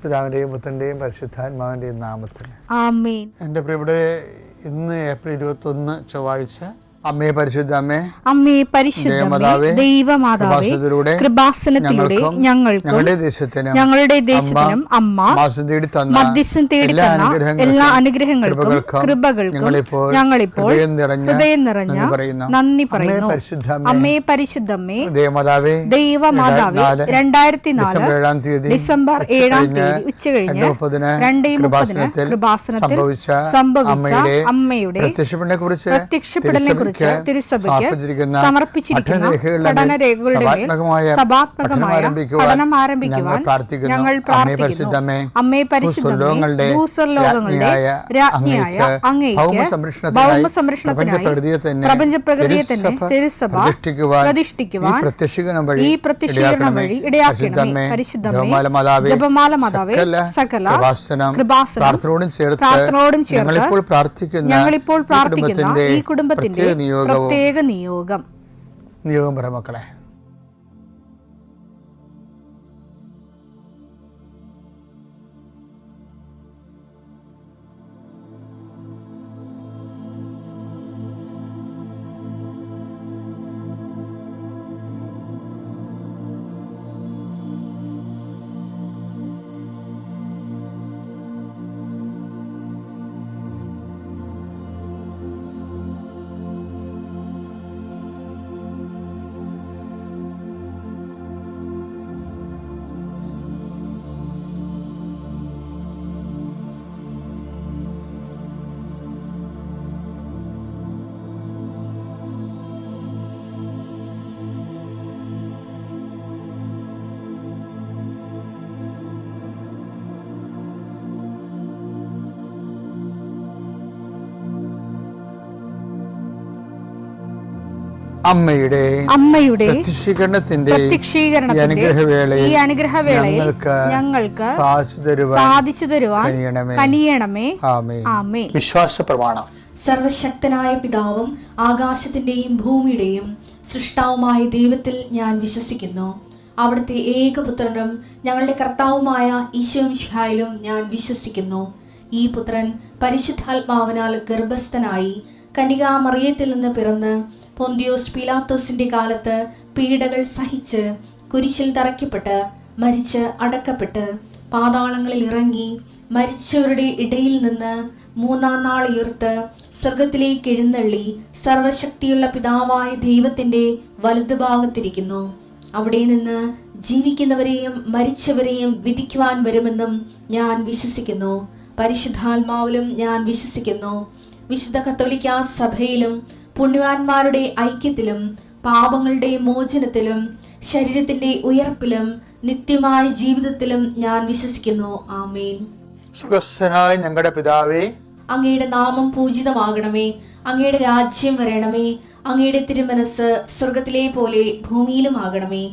പിതാവിൻ്റെയും പുത്രൻ്റെയും പരിശുദ്ധാത്മാവിൻ്റെയും നാമത്തിൽ ആമേൻ. എൻ്റെ പ്രിയപ്പെട്ടവരെ, ഇന്ന് ഏപ്രിൽ 21 ചൊവ്വാഴ്ച. അമ്മേ പരിശുദ്ധ അമ്മേ, അമ്മേ പരിശുദ്ധമേ, ദൈവമാതാവേ, കൃപാസനത്തിലൂടെ ഞങ്ങൾക്കും ഞങ്ങളുടെ ദേശത്തിനും അമ്മ മധ്യസ്ഥം തേടി തന്ന എല്ലാ അനുഗ്രഹങ്ങൾക്കും കൃപകൾക്കും ഞങ്ങളിപ്പോൾ ഹൃദയം നിറഞ്ഞ നന്ദി പറയുന്നു. അമ്മേ പരിശുദ്ധമേ, ദൈവമാതാവേ, 2004 ഡിസംബർ 7 ഉച്ചകഴിഞ്ഞ് 2:30 കൃപാസനത്തിൽ സംഭവിച്ച അമ്മയുടെ പ്രത്യക്ഷപ്പെടലിനെ കുറിച്ച് തിരുസഭയ്ക്ക് സമർപ്പിച്ചിരിക്കുന്ന പഠനരേഖകളുടെ മേൽ സഭാത്മകമായ പഠനം ആരംഭിക്കുവാൻ ഞങ്ങൾ പ്രാർത്ഥിക്കുന്നു. അമ്മേ പരിശുദ്ധമേ, ഭൂസ്വർലോകങ്ങളുടെ രാജ്ഞിയായ അങ്ങേയ്ക്ക് ഭൗമസംരക്ഷണത്തിനായി പ്രപഞ്ചപ്രകൃതിയെ തന്നെ തിരുസഭ പ്രതിഷ്ഠിക്കുവാൻ ഈ പ്രത്യക്ഷീകരണം വഴി ഇടയാക്കണമേ. പരിശുദ്ധമേ, ജപമാല മാതാവേ, സകല കൃപാസനം പ്രാർത്ഥനയോടും ചേർത്ത് ഞങ്ങളിപ്പോൾ പ്രാർത്ഥിക്കുന്ന ഈ കുടുംബത്തിന്റെ പ്രത്യേക നിയോഗം പറ മക്കളെ. അമ്മയുടെ പ്രത്യക്ഷീകരണത്തിന്റെ ഈ അനുഗ്രഹവേളയിൽ ഞങ്ങൾക്ക് സാധിച്ചു തരുവാൻ കനിയണമേ. ആമേൻ. വിശ്വാസ പ്രമാണം. സർവശക്തനായ പിതാവും ആകാശത്തിന്റെയും ഭൂമിയുടെയും സൃഷ്ടാവുമായ ദൈവത്തിൽ ഞാൻ വിശ്വസിക്കുന്നു. അവിടുത്തെ ഏകപുത്രനും ഞങ്ങളുടെ കർത്താവുമായ ഈശോ മിശിഹായിലും ഞാൻ വിശ്വസിക്കുന്നു. ഈ പുത്രൻ പരിശുദ്ധാത്മാവിനാൽ ഗർഭസ്ഥനായി കന്യകാമറിയത്തിൽ നിന്ന് പിറന്ന് പൊന്തിയോസ് പീലാത്തോസിന്റെ കാലത്ത് പീഡകൾ സഹിച്ച് കുരിശിൽ തറയ്ക്കപ്പെട്ട് മരിച്ച് അടക്കപ്പെട്ട് പാതാളങ്ങളിൽ ഇറങ്ങി മരിച്ചവരുടെ ഇടയിൽ നിന്ന് 3-ാം നാൾ ഉയർത്ത് സ്വർഗത്തിലേക്ക് എഴുന്നള്ളി സർവശക്തിയുള്ള പിതാവായ ദൈവത്തിന്റെ വലതുഭാഗത്തിരിക്കുന്നു. അവിടെ നിന്ന് ജീവിക്കുന്നവരെയും മരിച്ചവരെയും വിധിക്കുവാൻ വരുമെന്നും ഞാൻ വിശ്വസിക്കുന്നു. പരിശുദ്ധാത്മാവിലും ഞാൻ വിശ്വസിക്കുന്നു. വിശുദ്ധ കത്തോലിക്കാ സഭയിലും പുണ്യവാന്മാരുടെ ഐക്യത്തിലും പാപങ്ങളുടെ മോചനത്തിലും ശരീരത്തിന്റെ ഉയർപ്പിലും നിത്യമായ ജീവിതത്തിലും ഞാൻ വിശ്വസിക്കുന്നു. ആമേൻ. സുഖസ്ഥനായ ഞങ്ങളുടെ പിതാവേ, അങ്ങയുടെ നാമം പൂജിതമാകണമേ. അങ്ങയുടെ രാജ്യം വരണമേ. അങ്ങയുടെ തിരുമനസ് സ്വർഗത്തിലെ പോലെ ഭൂമിയിലും ആകണമേ.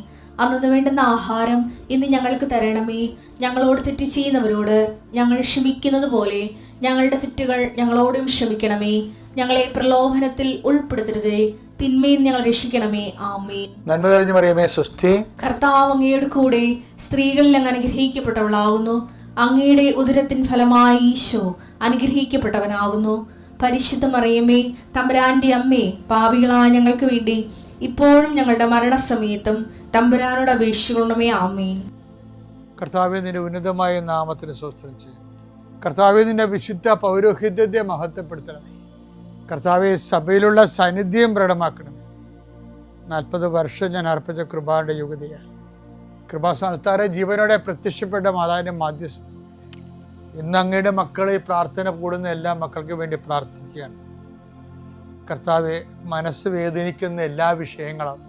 അന്നു വേണ്ടുന്ന ആഹാരം ഇന്ന് ഞങ്ങൾക്ക് തരണമേ. ഞങ്ങളോട് തെറ്റ് ചെയ്യുന്നവരോട് ഞങ്ങൾ ക്ഷമിക്കുന്നത് പോലെ ഞങ്ങളുടെ തെറ്റുകൾ ഞങ്ങളോടും ക്ഷമിക്കണമേ. ഞങ്ങളെ പ്രലോഭനത്തിൽ ഉൾപ്പെടുത്തരുതേ, തിന്മയിൽ ഞങ്ങൾ രക്ഷിക്കണമേ. ആമേൻ. നന്മ നിറഞ്ഞ മറിയമേ, സ്വസ്തി. കർത്താവ് അങ്ങയുടെ കൂടെ സ്ത്രീകളിൽ അങ്ങ് അനുഗ്രഹിക്കപ്പെട്ടവളാകുന്നു. അങ്ങയുടെ ഉദരത്തിൻ ഫലമായി ഈശോ അനുഗ്രഹിക്കപ്പെട്ടവനാകുന്നു. പരിശുദ്ധ മറിയമേ, തമ്പുരാന്റെ അമ്മേ, പാപികളായ ഞങ്ങൾക്ക് വേണ്ടി ഇപ്പോഴും ഞങ്ങളുടെ മരണസമയത്തും തമ്പുരാനോട് അപേക്ഷിക്കണമേ. ആമേൻ. കർത്താവേ, നിന്റെ ഉന്നതമായ നാമത്തിന് സ്തോത്രം ചെയ്യും. കർത്താവേ, നിന്റെ വിശുദ്ധ പൗരോഹിത്യത്തെ മഹത്വപ്പെടുത്തണമേ. കർത്താവെ, സഭയിലുള്ള സാന്നിധ്യം പ്രകടമാക്കണമേ. 40 വർഷം ഞാൻ അർപ്പിച്ച കൃപാന്റെ യുഗതിയാൽ കൃപാസ്ഥാനത്താരെ ജീവനോടെ പ്രത്യക്ഷപ്പെട്ട മാതാവിന്റെ മാധ്യസ്ഥം ഇന്ന് അങ്ങയുടെ മക്കളെ പ്രാർത്ഥന കൂടുന്ന എല്ലാ മക്കൾക്ക് വേണ്ടി പ്രാർത്ഥിക്കുകയാണ്. കർത്താവെ, മനസ്സ് വേദനിക്കുന്ന എല്ലാ വിഷയങ്ങളും,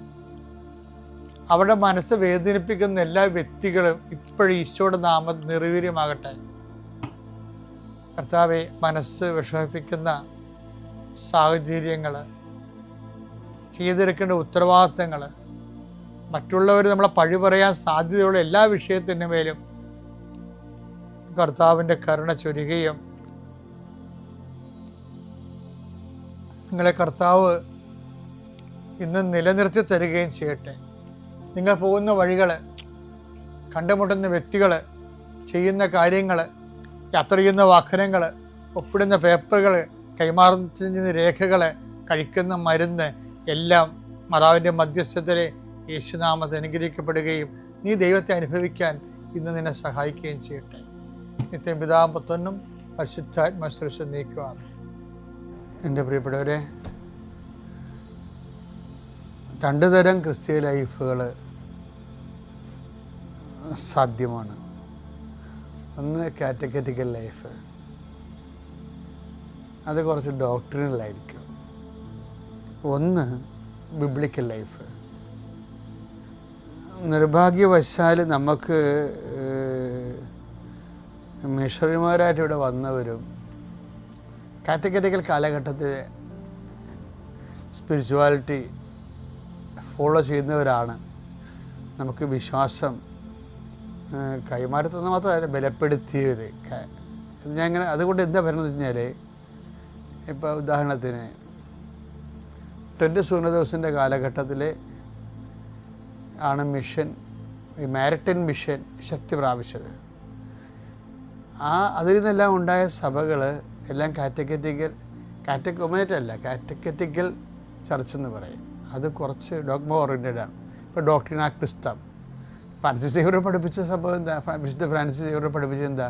അവരുടെ മനസ്സ് വേദനിപ്പിക്കുന്ന എല്ലാ വ്യക്തികളും ഇപ്പോഴും ഈശോയുടെ നാമം നിർവീര്യമാകട്ടെ. കർത്താവെ, മനസ്സ് വിഷമിപ്പിക്കുന്ന സാഹചര്യങ്ങൾ, ചെയ്തെടുക്കേണ്ട ഉത്തരവാദിത്തങ്ങൾ, മറ്റുള്ളവർ നമ്മളെ പഴി പറയാൻ സാധ്യതയുള്ള എല്ലാ വിഷയത്തിൻ്റെ മേലും കർത്താവിൻ്റെ കരുണ ചൊരികയും നിങ്ങളെ കർത്താവ് ഇന്ന് നിലനിർത്തി തരികയും ചെയ്യട്ടെ. നിങ്ങൾ പോകുന്ന വഴികൾ, കണ്ടുമുട്ടുന്ന വ്യക്തികൾ, ചെയ്യുന്ന കാര്യങ്ങൾ, യാത്ര ചെയ്യുന്ന വാഹനങ്ങൾ, ഒപ്പിടുന്ന പേപ്പറുകൾ, കൈമാറുന്ന രേഖകൾ, കഴിക്കുന്ന മരുന്ന് എല്ലാം മാതാവിൻ്റെ മധ്യസ്ഥതയിൽ യേശുനാമത്തിൽ അനുഗ്രഹിക്കപ്പെടുകയും നീ ദൈവത്തെ അനുഭവിക്കാൻ ഇന്ന് നിന്നെ സഹായിക്കുകയും ചെയ്യട്ടെ. നിത്യം പിതാവും പുത്രനും പരിശുദ്ധാത്മാശ്രേഷ്ഠ നീക്കുവാണ്. എൻ്റെ പ്രിയപ്പെട്ടവരെ, 2 തരം ക്രിസ്തീയ ലൈഫുകൾ സാധ്യമാണ്. ഒന്ന് കാറ്റഗറ്റിക്കൽ ലൈഫ്, അത് കുറച്ച് ഡോക്ട്രിനലായിരിക്കും. ഒന്ന് ബിബ്ലിക്കൽ ലൈഫ്. നിർഭാഗ്യവശാൽ നമുക്ക് മിഷണറിമാരായിട്ട് ഇവിടെ വന്നവരും കാറ്റഗറ്റിക്കൽ കാലഘട്ടത്തിൽ സ്പിരിച്വാലിറ്റി ഫോളോ ചെയ്യുന്നവരാണ് നമുക്ക് വിശ്വാസം കൈമാറുന്നത് മാത്രമല്ല ബലപ്പെടുത്തിയവർ. ഞാൻ ഇങ്ങനെ അതുകൊണ്ട് എന്താ പറയുന്നത് വെച്ച് കഴിഞ്ഞാൽ, ഇപ്പോൾ ഉദാഹരണത്തിന് ടെൻറ്റ് സൂനദോസിൻ്റെ കാലഘട്ടത്തിൽ ആണ് ഈ മാരിടൈം മിഷൻ ശക്തി പ്രാപിച്ചത്. അതിൽ നിന്നെല്ലാം ഉണ്ടായ സഭകൾ എല്ലാം കാറ്റഗറ്റിക്കൽ ചർച്ച് എന്ന് പറയും. അത് കുറച്ച് ഡോഗ്മ ഓറിയൻറ്റഡ് ആണ്. ഇപ്പോൾ ഡോക്ട്രിന ക്രിസ്ത ഫ്രാൻസിസ് സേവ്യർ പഠിപ്പിച്ച സംഭവം എന്താ? വിശുദ്ധ ഫ്രാൻസിസ് സേവ്യർ പഠിപ്പിച്ചത് എന്താ?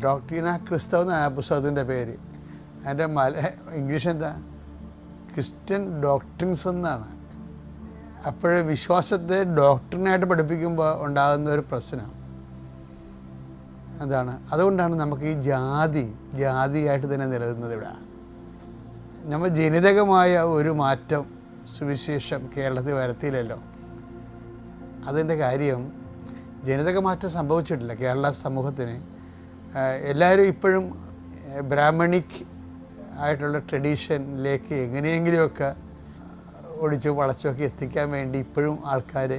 ഡോക്ട്രിന ക്രിസ്തവ് എന്നാണ് പുസ്തകത്തിൻ്റെ പേര്. അതിൻ്റെ ഇംഗ്ലീഷ് എന്താ? ക്രിസ്ത്യൻ ഡോക്ട്രിൻസ് എന്നാണ്. അപ്പോൾ വിശ്വാസത്തെ ഡോക്ട്രിനായിട്ട് പഠിപ്പിക്കുമ്പോൾ ഉണ്ടാകുന്ന ഒരു പ്രശ്നം അതാണ്. അതുകൊണ്ടാണ് നമുക്ക് ഈ ജാതിയായിട്ട് തന്നെ നിലനിന്നത്. ഇവിടെ നമ്മൾ ജനിതകമായ ഒരു മാറ്റം സുവിശേഷം കേരളത്തിൽ വരുത്തിയില്ലല്ലോ. അതിൻ്റെ കാര്യം ജനിതക മാറ്റം സംഭവിച്ചിട്ടില്ല കേരള സമൂഹത്തിന്. എല്ലാവരും ഇപ്പോഴും ബ്രാഹ്മണിക് ആയിട്ടുള്ള ട്രഡീഷനിലേക്ക് എങ്ങനെയെങ്കിലുമൊക്കെ ഒടിച്ച് വളച്ചൊക്കെ എത്തിക്കാൻ വേണ്ടി ഇപ്പോഴും ആൾക്കാർ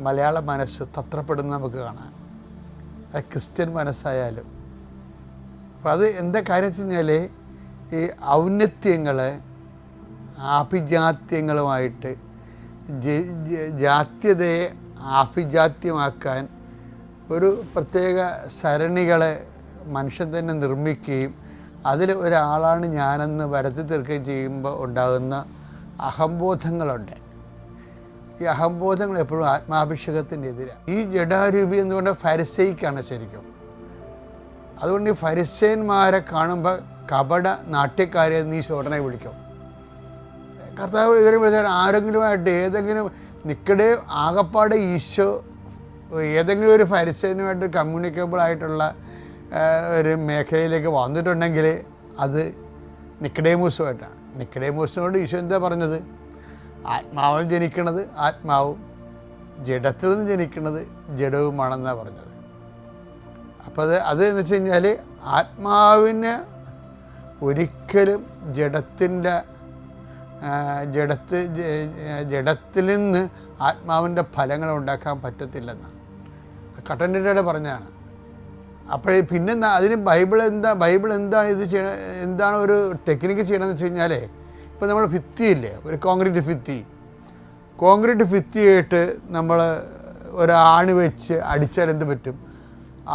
മലയാള മനസ്സ് തത്രപ്പെടുന്ന നമുക്ക് കാണാം. അത് ക്രിസ്ത്യൻ മനസ്സായാലും. അപ്പം അത് എന്താ കാര്യം വെച്ച് കഴിഞ്ഞാൽ, ഈ ഔന്നത്യങ്ങൾ ആഭിജാത്യങ്ങളുമായിട്ട് ജാത്യതയെ ആഭിജാത്യമാക്കാൻ ഒരു പ്രത്യേക സരണികളെ മനുഷ്യൻ തന്നെ നിർമ്മിക്കുകയും അതിൽ ഒരാളാണ് ഞാനെന്ന് വരുത്തി തീർക്കുകയും ചെയ്യുമ്പോൾ ഉണ്ടാകുന്ന അഹംബോധങ്ങളുണ്ട്. ഈ അഹംബോധങ്ങൾ എപ്പോഴും ആത്മാഭിഷേകത്തിൻ്റെ എതിരാണ്. ഈ ജഡാരൂപി എന്ന് പറഞ്ഞാൽ ഫരിസൈക്കാണ് ശരിക്കും. അതുകൊണ്ട് ഈ ഫരിസേന്മാരെ കാണുമ്പോൾ കപട നാട്യക്കാരെ നീ ഉടനെ വിളിക്കും. കർത്താവ് ഇവരെ വിളിച്ചാൽ ആരെങ്കിലുമായിട്ട് ഏതെങ്കിലും നിക്കടെ ആകപ്പാടെ ഈശോ ഏതെങ്കിലും ഒരു ഫരിസേനുമായിട്ട് കമ്മ്യൂണിക്കബിൾ ആയിട്ടുള്ള ഒരു മേഖലയിലേക്ക് വന്നിട്ടുണ്ടെങ്കിൽ അത് നിക്കഡേമൂസുമായിട്ടാണ്. നിക്കഡേമൂസിനോട് ഈശോ എന്താ പറഞ്ഞത്? ആത്മാവിൽ ജനിക്കണത് ആത്മാവും, ജഡത്തിൽ നിന്ന് ജനിക്കുന്നത് ജഡവുമാണെന്നാണ് പറഞ്ഞത്. അപ്പോൾ അത് എന്ന് വെച്ച് കഴിഞ്ഞാൽ ആത്മാവിന് ഒരിക്കലും ജഡത്തിൽ നിന്ന് ആത്മാവിൻ്റെ ഫലങ്ങൾ ഉണ്ടാക്കാൻ പറ്റത്തില്ലെന്നാണ് കട്ടൻ്റെ പറഞ്ഞതാണ്. അപ്പോൾ പിന്നെ അതിന് ബൈബിൾ എന്താണ് ഇത് ചെയ്യണത്? എന്താണ് ഒരു ടെക്നിക്ക് ചെയ്യണമെന്ന് വെച്ച് കഴിഞ്ഞാൽ, ഇപ്പോൾ നമ്മൾ ഭിത്തിയില്ലേ, ഒരു കോൺക്രീറ്റ് ഭിത്തിയായിട്ട് നമ്മൾ ഒരാണി വെച്ച് അടിച്ചാൽ എന്ത് പറ്റും?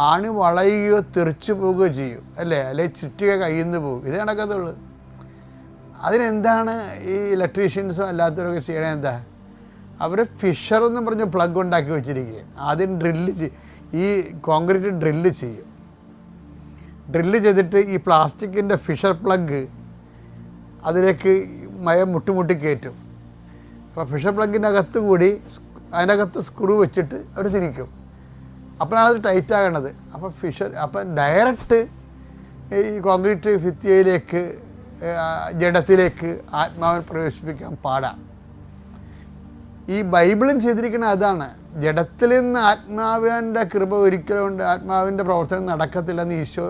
ആണി വളയുകയോ തെറിച്ചു പോവുകയോ ചെയ്യും, അല്ലേ? അല്ലെങ്കിൽ ചുറ്റിക കയ്യിൽ നിന്ന് പോകും. ഇത് കണക്കത്തുള്ളൂ. അതിനെന്താണ് ഈ ഇലക്ട്രീഷ്യൻസും അല്ലാത്തവരൊക്കെ ചെയ്യണത്? എന്താ? അവർ ഫിഷർ എന്ന് പറഞ്ഞ് പ്ലഗ് ഉണ്ടാക്കി വെച്ചിരിക്കുകയാണ്. ആദ്യം ഈ കോൺക്രീറ്റ് ഡ്രില്ല് ചെയ്യും. ഡ്രില്ല് ചെയ്തിട്ട് ഈ പ്ലാസ്റ്റിക്കിൻ്റെ ഫിഷർ പ്ലഗ് അതിലേക്ക് മയം മുട്ടി കയറ്റും. അപ്പോൾ ഫിഷർ പ്ലഗിൻ്റെ അകത്ത് കൂടി അതിനകത്ത് സ്ക്രൂ വെച്ചിട്ട് അവർ തിരിക്കും. അപ്പോഴാണ് അത് ടൈറ്റ് ആകണത്. അപ്പം ഡയറക്റ്റ് ഈ കോൺക്രീറ്റ് ഭിത്തിയിലേക്ക് ജഡത്തിലേക്ക് ആത്മാവിനെ പ്രവേശിപ്പിക്കാൻ പാടാണ്. ഈ ബൈബിളും ചെയ്തിരിക്കുന്ന അതാണ്. ജഡത്തിൽ നിന്ന് ആത്മാവിൻ്റെ കൃപ ഒരിക്കലും ആത്മാവിൻ്റെ പ്രവർത്തനം നടക്കത്തില്ലെന്ന് ഈശോ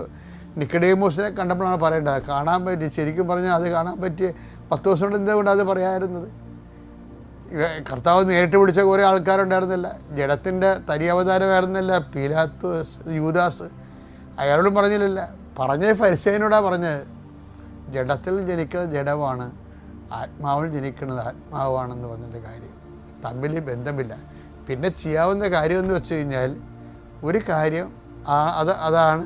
നിക്കഡേമോസിനെ കണ്ടപ്പോഴാണ് പറയേണ്ടത്. കാണാൻ പറ്റി, ശരിക്കും പറഞ്ഞാൽ അത് കാണാൻ പറ്റിയ 10 ദിവസം കൊണ്ട് എന്തുകൊണ്ട് അത് പറയാമായിരുന്നത്? കർത്താവ് നേരിട്ട് വിളിച്ച കുറേ ആൾക്കാരുണ്ടായിരുന്നില്ല. ജഡത്തിൻ്റെ തരി അവതാരമായിരുന്നില്ല പീലാത്തോസ്, യൂദാസ്. അയാളോടും പറഞ്ഞില്ലല്ല. പറഞ്ഞത് ഫരിസേയനോടാണ് പറഞ്ഞത്. ജഡത്തിൽ ജനിക്കുന്നത് ജഡമാണ്, ആത്മാവിൽ ജനിക്കുന്നത് ആത്മാവാണെന്ന് പറഞ്ഞതിൻ്റെ കാര്യം തമ്മിൽ ബന്ധമില്ല. പിന്നെ ചെയ്യാവുന്ന കാര്യമെന്ന് വെച്ച് കഴിഞ്ഞാൽ, ഒരു കാര്യം അതാണ്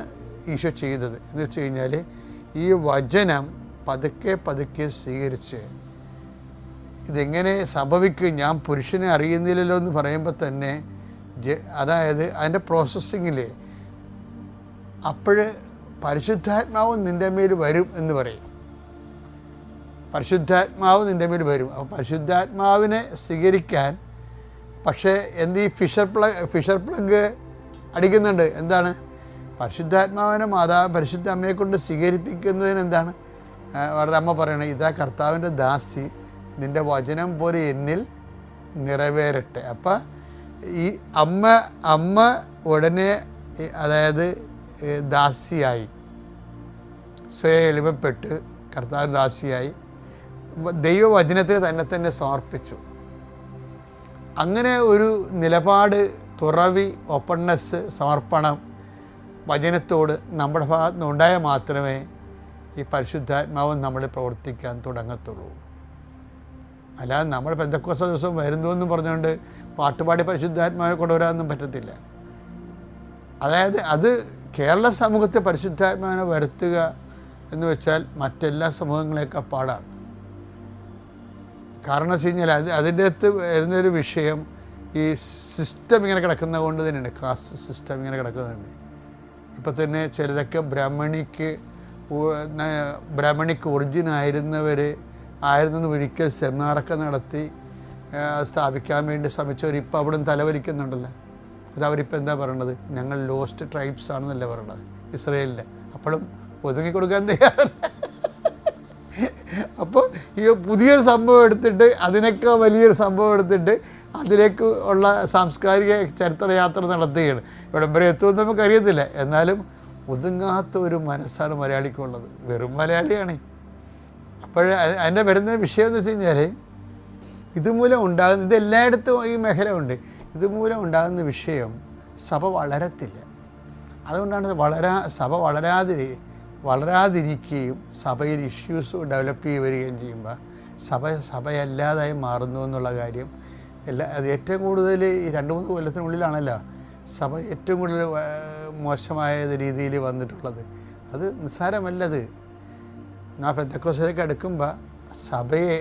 ഈശോ ചെയ്തത്. എന്ന് വെച്ച് കഴിഞ്ഞാൽ ഈ വചനം പതുക്കെ പതുക്കെ സ്വീകരിച്ച് ഇതെങ്ങനെ സംഭവിക്കും, ഞാൻ പുരുഷനെ അറിയുന്നില്ലല്ലോ എന്ന് പറയുമ്പോൾ തന്നെ അതായത് അതിൻ്റെ പ്രോസസ്സിങ്ങിൽ അപ്പോൾ പരിശുദ്ധാത്മാവ് നിൻ്റെ മേൽ വരും എന്ന് പറയും. പരിശുദ്ധാത്മാവ് നിൻ്റെ മേൽ വരും. അപ്പോൾ പരിശുദ്ധാത്മാവിനെ സ്വീകരിക്കാൻ പക്ഷേ ഈ ഫിഷർ പ്ലഗ് അടിക്കുന്നുണ്ട്. എന്താണ്? പരിശുദ്ധാത്മാവിനെ പരിശുദ്ധ അമ്മയെ കൊണ്ട് സ്വീകരിപ്പിക്കുന്നതിന് എന്താണ് അവരുടെ അമ്മ പറയണത്? ഇതാ കർത്താവിൻ്റെ ദാസി, നിൻ്റെ വചനം പോലെ എന്നിൽ നിറവേറട്ടെ. അപ്പം ഈ അമ്മ ഉടനെ അതായത് ദാസിയായി, സ്വയം എളിമപ്പെട്ട് കർത്താവിന് ദാസിയായി ദൈവവചനത്തെ തന്നെ സമർപ്പിച്ചു. അങ്ങനെ ഒരു നിലപാട്, തുറവി, ഓപ്പൺനെസ്, സമർപ്പണം വചനത്തോട് നമ്മുടെ ഭാഗത്ത് നിന്ന് ഉണ്ടായാൽ മാത്രമേ ഈ പരിശുദ്ധാത്മാവ് നമ്മൾ പ്രവർത്തിക്കാൻ തുടങ്ങത്തുള്ളൂ. അല്ലാതെ നമ്മൾ പെന്തക്കോസ്ത ദിവസം വരുന്നു എന്നും പറഞ്ഞുകൊണ്ട് പാട്ടുപാടി പരിശുദ്ധാത്മാവിനെ കൊണ്ടുവരാനൊന്നും പറ്റത്തില്ല. അതായത് അത് കേരള സമൂഹത്തെ പരിശുദ്ധാത്മാവിനെ വരുത്തുക എന്ന് വെച്ചാൽ മറ്റെല്ലാ സമൂഹങ്ങളെക്കാൾ പാടാണ്. കാരണം വെച്ച് കഴിഞ്ഞാൽ അതിൻ്റെ അകത്ത് വരുന്നൊരു വിഷയം ഈ സിസ്റ്റം ഇങ്ങനെ കിടക്കുന്നത് കൊണ്ട് തന്നെയാണ്. കാസ്റ്റ് സിസ്റ്റം ഇങ്ങനെ കിടക്കുന്നുണ്ട്. ഇപ്പം തന്നെ ചിലരൊക്കെ ബ്രാഹ്മണിക്ക് ഒറിജിൻ ആയിരുന്നെന്ന് ഒരിക്കൽ സെമിനാറൊക്കെ നടത്തി സ്ഥാപിക്കാൻ വേണ്ടി ശ്രമിച്ചവർ ഇപ്പം അവിടെ നിന്ന് തലവലിക്കുന്നുണ്ടല്ലോ. അത് അവരിപ്പോൾ എന്താ പറയണത്? ഞങ്ങൾ ലോസ്റ്റ് ട്രൈബ്സ് ആണെന്നല്ലേ പറയണത് ഇസ്രയേലിൻ്റെ. അപ്പോഴും ഒതുങ്ങി കൊടുക്കാൻ തയ്യാറല്ല. അപ്പോൾ ഈ പുതിയൊരു സംഭവം എടുത്തിട്ട് അതിനൊക്കെ വലിയൊരു സംഭവം എടുത്തിട്ട് അതിലേക്ക് ഉള്ള സാംസ്കാരിക ചരിത്രയാത്ര നടത്തുകയാണ്. ഇവിടം വരെ എത്തുമെന്ന് നമുക്കറിയത്തില്ല. എന്നാലും ഒതുങ്ങാത്ത ഒരു മനസ്സാണ് മലയാളിക്കുള്ളത്. വെറും മലയാളിയാണ്. അപ്പോൾ അതിൻ്റെ വരുന്ന വിഷയം എന്ന് വെച്ച് കഴിഞ്ഞാൽ ഇതുമൂലം ഉണ്ടാകുന്ന, ഇതെല്ലായിടത്തും ഈ മേഖല ഉണ്ട്, ഇതുമൂലം ഉണ്ടാകുന്ന വിഷയം സഭ വളരത്തില്ല. അതുകൊണ്ടാണ് സഭ വളരാതിരിക്കുകയും സഭയിൽ ഇഷ്യൂസ് ഡെവലപ്പ് ചെയ്ത് വരികയും ചെയ്യുമ്പോൾ സഭയല്ലാതായി മാറുന്നു എന്നുള്ള കാര്യം അത് ഏറ്റവും കൂടുതൽ ഈ 2-3 കൊല്ലത്തിനുള്ളിലാണല്ലോ സഭ ഏറ്റവും കൂടുതൽ മോശമായ രീതിയിൽ വന്നിട്ടുള്ളത്. അത് നിസ്സാരമല്ലത്. ആ പെന്തക്കോസ്തിലേക്ക് അടുക്കുമ്പോൾ സഭയെ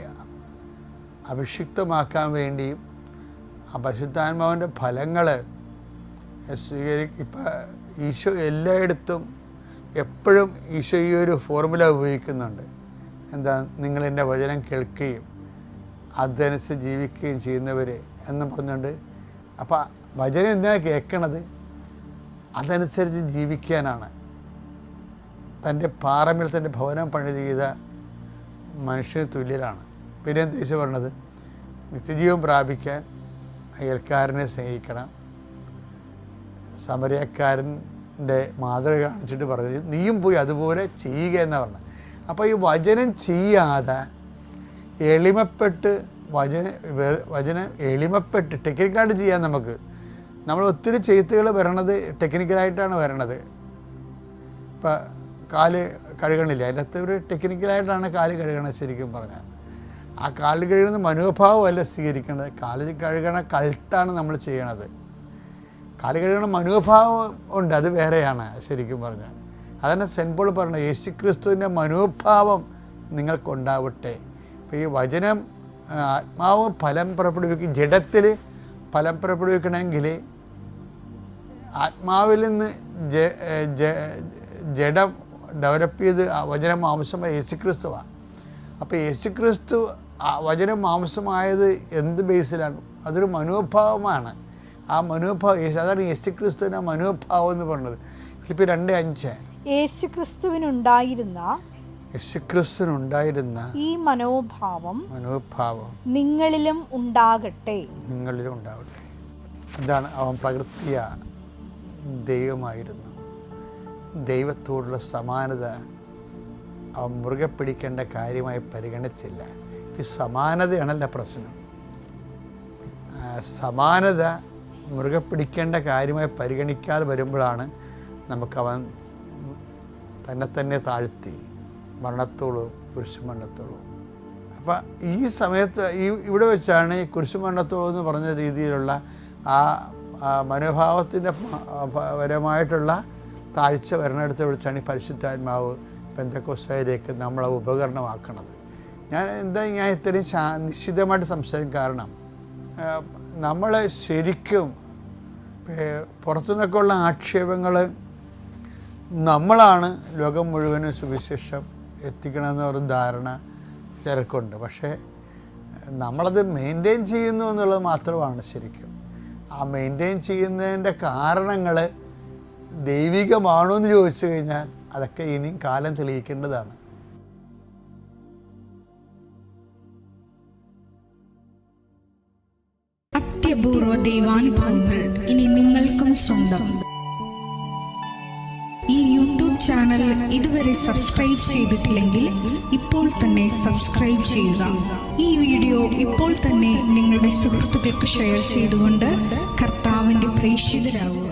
അഭിഷിക്തമാക്കാൻ വേണ്ടിയും ആ പരിശുദ്ധാത്മാവിൻ്റെ ഫലങ്ങൾ ഇപ്പം ഈശോ എല്ലായിടത്തും എപ്പോഴും ഈശോ ഈ ഒരു ഫോർമുല ഉപയോഗിക്കുന്നുണ്ട്. എന്താ? നിങ്ങളെൻ്റെ വചനം കേൾക്കുകയും അതനുസരിച്ച് ജീവിക്കുകയും ചെയ്യുന്നവരെ എന്നും പറഞ്ഞുകൊണ്ട്. അപ്പോൾ വചനം എന്തിനാണ് കേൾക്കണത്? അതനുസരിച്ച് ജീവിക്കാനാണ്. തൻ്റെ പാറമേൽ തൻ്റെ ഭവനം പണി ചെയ്ത മനുഷ്യന് തുല്യരാണ്. പിന്നെ എന്താ ഈശോ പറഞ്ഞത്? നിത്യജീവൻ പ്രാപിക്കാൻ അയൽക്കാരനെ സ്നേഹിക്കണം. സമരക്കാരൻ്റെ മാതൃക കാണിച്ചിട്ട് പറഞ്ഞു നീയും പോയി അതുപോലെ ചെയ്യുക എന്നാണ് പറഞ്ഞത്. അപ്പോൾ ഈ വചനം ചെയ്യാതെ വചനം എളിമപ്പെട്ട് ടെക്നിക്കലായിട്ട് ചെയ്യാൻ നമ്മൾ ഒത്തിരി ചെയ്ത്തുകൾ വരണത് ടെക്നിക്കലായിട്ടാണ് വരണത്. ഇപ്പം കാല് കഴുകണില്ല, അതിൻ്റെ അകത്ത് ഒരു ടെക്നിക്കലായിട്ടാണ് കാല് കഴുകണത്. ശരിക്കും പറഞ്ഞാൽ ആ കാല് കഴുകുന്ന മനോഭാവമല്ല സ്വീകരിക്കേണ്ടത്. കാല് കഴുകണ കൾട്ടാണ് നമ്മൾ ചെയ്യണത്. കാല് കഴുകണ മനോഭാവം ഉണ്ട്, അത് വേറെയാണ് ശരിക്കും പറഞ്ഞാൽ. അതന്നെ സെൻറ്റ് പോൾ പറഞ്ഞത്, യേശുക്രിസ്തുവിൻ്റെ മനോഭാവം നിങ്ങൾക്കുണ്ടാവട്ടെ. അപ്പോൾ ഈ വചനം ആത്മാവ് ഫലം പുറപ്പെടുവിക്കും. ജഡത്തിൽ ഫലം പുറപ്പെടുവിക്കണമെങ്കിൽ ആത്മാവിൽ നിന്ന് ജഡം ഡെവലപ്പ് ചെയ്ത് വചനം മാംസമായ യേശുക്രിസ്തുവാണ്. അപ്പോൾ യേശുക്രിസ്തു വചനം മാംസമായത് എന്ത് ബേസിലാണ്? അതൊരു മനോഭാവമാണ്. ആ മനോഭാവം അതാണ് യേശുക്രിസ്തുവിൻ്റെ മനോഭാവം എന്ന് പറഞ്ഞത്. ഫിലിപ്പിയർ 2:5 യേശുക്രിസ്തുവിനുണ്ടായിരുന്ന ഈ മനോഭാവം നിങ്ങളിലും ഉണ്ടാകട്ടെ. എന്താണ്? അവൻ പ്രകൃതിയ ദൈവമായിരുന്നു. ദൈവത്തോടുള്ള സമാനത അവൻ മുറുകെ പിടിക്കേണ്ട കാര്യമായി പരിഗണിച്ചില്ല. ഈ സമാനതയാണല്ല പ്രശ്നം. സമാനത മുറുകെ പിടിക്കേണ്ട കാര്യമായി പരിഗണിക്കാതെ വരുമ്പോഴാണ് നമുക്കവൻ തന്നെ താഴ്ത്തി മരണത്തോളം കുരിശുമരണത്തോളം. അപ്പം ഈ സമയത്ത് ഇവിടെ വെച്ചാണ് ഈ കുരിശുമരണത്തോളം എന്ന് പറഞ്ഞ രീതിയിലുള്ള ആ മനോഭാവത്തിൻ്റെ പരമായിട്ടുള്ള താഴ്ച വരണടുത്ത് വിളിച്ചാണ് ഈ പരിശുദ്ധാത്മാവ് പെന്തക്കോസ്തായിലേക്ക് നമ്മളെ ഉപകരണമാക്കണത്. ഞാൻ ഇത്രയും നിശ്ചിതമായിട്ട് സംസാരിക്കും, കാരണം നമ്മൾ ശരിക്കും പുറത്തുനിന്നൊക്കെ ഉള്ള ആക്ഷേപങ്ങൾ നമ്മളാണ് ലോകം മുഴുവനും സുവിശേഷം എത്തിക്കണമെന്ന ഒരു ധാരണ ചിലർക്കുണ്ട്. പക്ഷേ നമ്മളത് മെയിൻറ്റെയിൻ ചെയ്യുന്നു എന്നുള്ളത് മാത്രമാണ് ശരിക്കും. ആ മെയിൻറ്റെയിൻ ചെയ്യുന്നതിൻ്റെ കാരണങ്ങൾ ദൈവികമാണോ എന്ന് ചോദിച്ചു കഴിഞ്ഞാൽ അതൊക്കെ ഇനിയും കാലം തെളിയിക്കേണ്ടതാണ്. അത്യപൂർവ ദൈവാനുഭവങ്ങൾ ഇനി നിങ്ങൾക്കും സ്വന്തം. ഈ യൂട്യൂബ് ചാനൽ ഇതുവരെ സബ്സ്ക്രൈബ് ചെയ്തിട്ടില്ലെങ്കിൽ ഇപ്പോൾ തന്നെ സബ്സ്ക്രൈബ് ചെയ്യുക. ഈ വീഡിയോ ഇപ്പോൾ തന്നെ നിങ്ങളുടെ സുഹൃത്തുക്കൾക്ക് ഷെയർ ചെയ്തുകൊണ്ട് കർത്താവിൻ്റെ പ്രേക്ഷിതരാകുക.